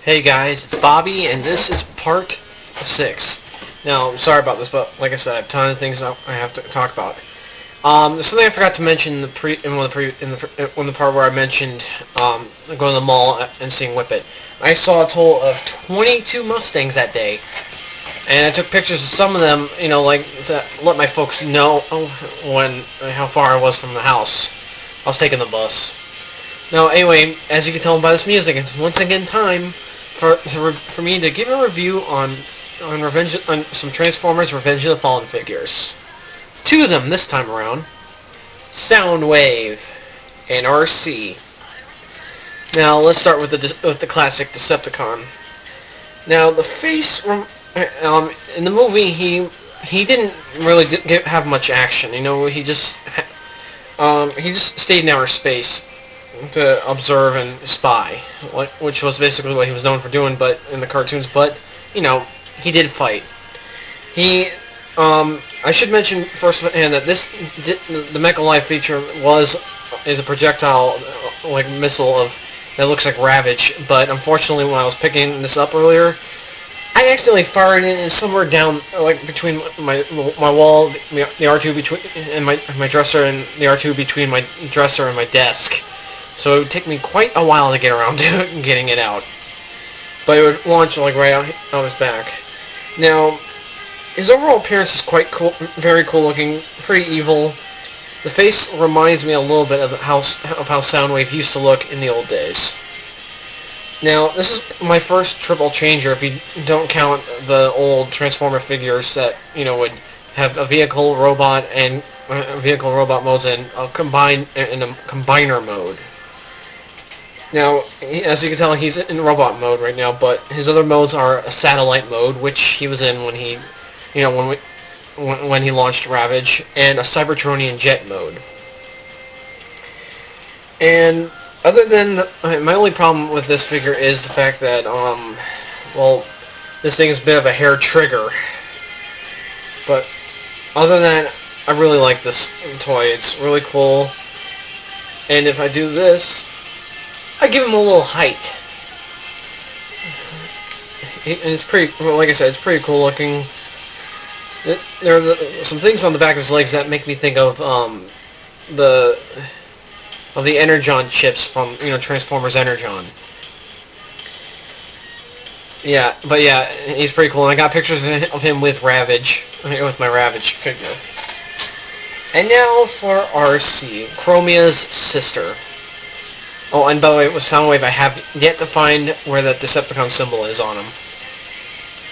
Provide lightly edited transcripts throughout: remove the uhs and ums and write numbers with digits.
Hey guys, it's Bobby, and this is part 6. Now, I'm sorry about this, but like I said, I have a ton of things I have to talk about. There's something I forgot to mention in the part where I mentioned going to the mall and seeing Whippet. I saw a total of 22 Mustangs that day, and I took pictures of some of them, like to let my folks know how far I was from the house. I was taking the bus. Now, anyway, as you can tell by this music, it's once again time for me to give a review on some Transformers Revenge of the Fallen figures. Two of them this time around: Soundwave and RC. Now let's start with the classic Decepticon. Now the face in the movie he didn't really have much action. He just stayed in outer space to observe and spy, which was basically what he was known for doing, but in the cartoons. But he did fight. I should mention firsthand that the Mecha Life feature is a projectile like missile that looks like Ravage. But unfortunately, when I was picking this up earlier, I accidentally fired it somewhere down, like between my wall, the R2 between and my dresser, and the R2 between my dresser and my desk. So it would take me quite a while to get around to getting it out. But it would launch like right out his back. Now, his overall appearance is quite cool, very cool looking, pretty evil. The face reminds me a little bit of how Soundwave used to look in the old days. Now, this is my first triple changer if you don't count the old Transformer figures that, would have a vehicle, robot, and vehicle robot modes and a combiner mode. Now, as you can tell, he's in robot mode right now, but his other modes are a satellite mode, which he was in when he launched Ravage, and a Cybertronian jet mode. And other than my only problem with this figure is the fact that this thing is a bit of a hair trigger. But other than that, I really like this toy. It's really cool. And if I do this, I give him a little height. It's pretty, like I said, it's pretty cool looking. There are some things on the back of his legs that make me think of the Energon chips from Transformers Energon. Yeah, but yeah, he's pretty cool. And I got pictures of him with Ravage, with my Ravage figure. And now for RC, Chromia's sister. Oh, and by the way, with Soundwave, I have yet to find where that Decepticon symbol is on him.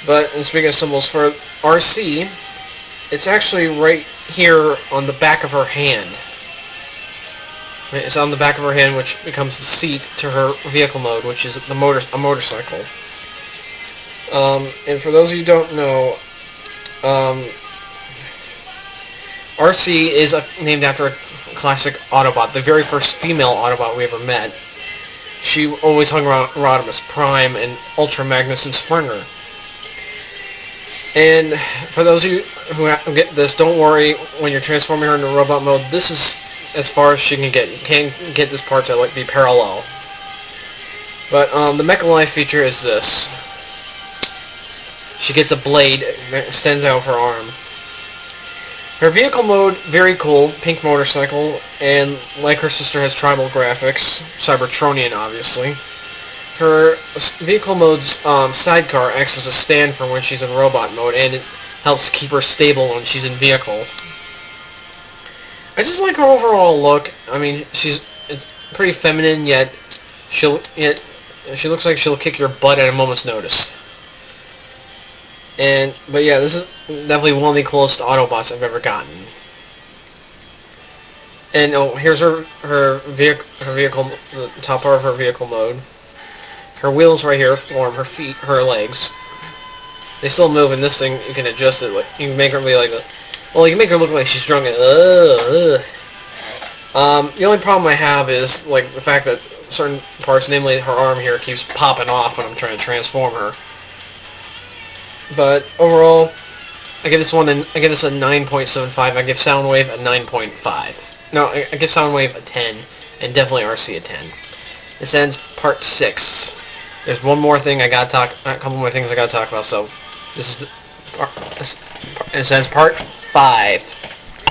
But, and speaking of symbols, for RC, it's actually right here on the back of her hand. It's on the back of her hand, which becomes the seat to her vehicle mode, which is a motorcycle. And for those of you who don't know, RC is named after a classic Autobot, the very first female Autobot we ever met. She always hung around Rodimus Prime and Ultra Magnus and Springer. And for those of you who get this, don't worry when you're transforming her into robot mode. This is as far as she can get. You can't get this part to be parallel. But the Mecha Life feature is this. She gets a blade that extends out her arm. Her vehicle mode, very cool, pink motorcycle, and like her sister has tribal graphics, Cybertronian obviously. Her vehicle mode's sidecar acts as a stand for when she's in robot mode, and it helps keep her stable when she's in vehicle. I just like her overall look. I mean, it's pretty feminine, yet she looks like she'll kick your butt at a moment's notice. But yeah, this is definitely one of the closest Autobots I've ever gotten. And here's her vehicle, the top part of her vehicle mode. Her wheels right here form her feet, her legs. They still move, and this thing you can adjust it. You can make her be like you can make her look like she's drunk. The only problem I have is the fact that certain parts, namely her arm here, keeps popping off when I'm trying to transform her. But overall, I give this a 9.75. I give Soundwave a 9.5. No, I give Soundwave a 10, and definitely RC a 10. This ends part 6. there's one more thing I gotta talk. A couple more things I gotta talk about. So this is it says part 5.